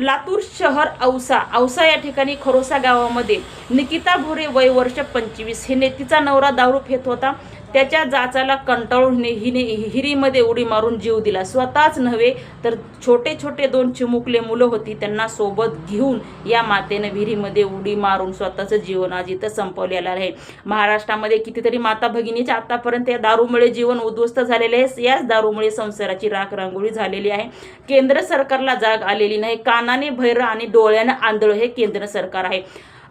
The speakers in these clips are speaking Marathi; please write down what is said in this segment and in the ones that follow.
लातूर शहर औसा या ठिकाणी खरोसा गावामध्ये निकिता भोरे वय वर्ष 25 हिने तिचा नवरा दारू पित होता. त्याच्या जाचाला कंटाळून हिने हिरीमध्ये उडी मारून जीव दिला. स्वतःच नव्हे तर छोटे छोटे 2 चिमुकले मुलं होती, त्यांना सोबत घेऊन या मातेने विहिरीमध्ये उडी मारून स्वतःचं जीवन आज इथं संपवलेलं आहे. महाराष्ट्रामध्ये कितीतरी माता भगिनीच्या आतापर्यंत या दारूमुळे जीवन उद्ध्वस्त झालेले आहे. याच दारूमुळे संसाराची राखरांगोळी झालेली आहे. केंद्र सरकारला जाग आलेली नाही. कानाने बहिरं आणि डोळ्याने आंधळ हे केंद्र सरकार आहे.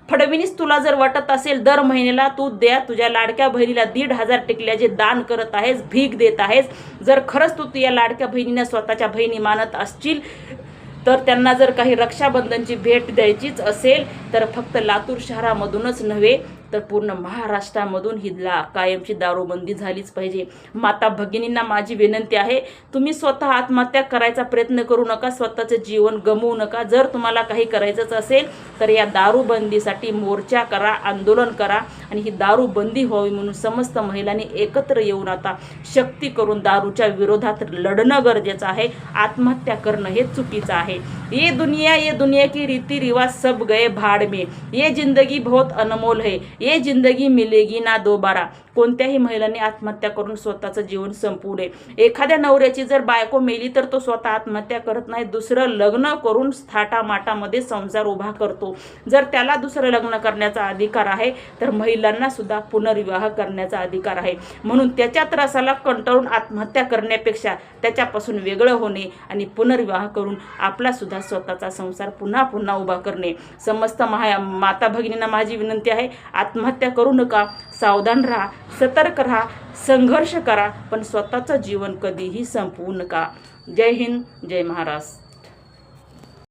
फडणवीस, तुला जर वाटत असेल दर महिन्याला तू द्या तुझ्या लाडक्या बहिणीला 1,500 टिकल्याचे दान करत आहेस, भीक देत आहेस, जर खरंच तू तुझ्या लाडक्या बहिणीने स्वतःच्या बहिणी मानत असशील तर त्यांना जर काही रक्षाबंधनची भेट द्यायचीच असेल तर फक्त लातूर शहरामधूनच नव्हे तर पूर्ण महाराष्ट्रामधून ही कायमची दारूबंदी झालीच पाहिजे. माता भगिनींना माझी विनंती आहे, तुम्ही स्वतः आत्महत्या करायचा प्रयत्न करू नका, स्वतःचं जीवन गमवू नका. जर तुम्हाला काही करायचंच असेल तर या दारूबंदीसाठी मोर्चा करा, आंदोलन करा आणि ही दारूबंदी व्हावी म्हणून समस्त महिलांनी एकत्र येऊन आता शक्ती करून दारूच्या विरोधात लढणं गरजेचं आहे. आत्महत्या करणं हे चुकीचं आहे. ये दुनिया की रीति रिवाज सब गए भाड़ में, ये जिंदगी बहुत अनमोल है, ये जिंदगी मिलेगी ना दोबारा. कोणत्याही महिलांनी आत्महत्या करून स्वतःचं जीवन संपवू नये. एखाद्या नवऱ्याची जर बायको मेली तर तो स्वतः आत्महत्या करत नाही, दुसरं लग्न करून थाटामाटामध्ये संसार उभा करतो. जर त्याला दुसरं लग्न करण्याचा अधिकार आहे तर महिलांना सुद्धा पुनर्विवाह करण्याचा अधिकार आहे. म्हणून त्याच्या त्रासाला कंटाळून आत्महत्या करण्यापेक्षा त्याच्यापासून वेगळं होणे आणि पुनर्विवाह करून आपला सुद्धा स्वतःचा संसार पुन्हा उभा करणे. समस्त माता भगिनींना माझी विनंती आहे, आत्महत्या करू नका, सावधान राहा, सतर्क राहा, संघर्ष करा, पण स्वतःचं जीवन कधीही संपवू नका. जय हिंद, जय महाराष्ट्र.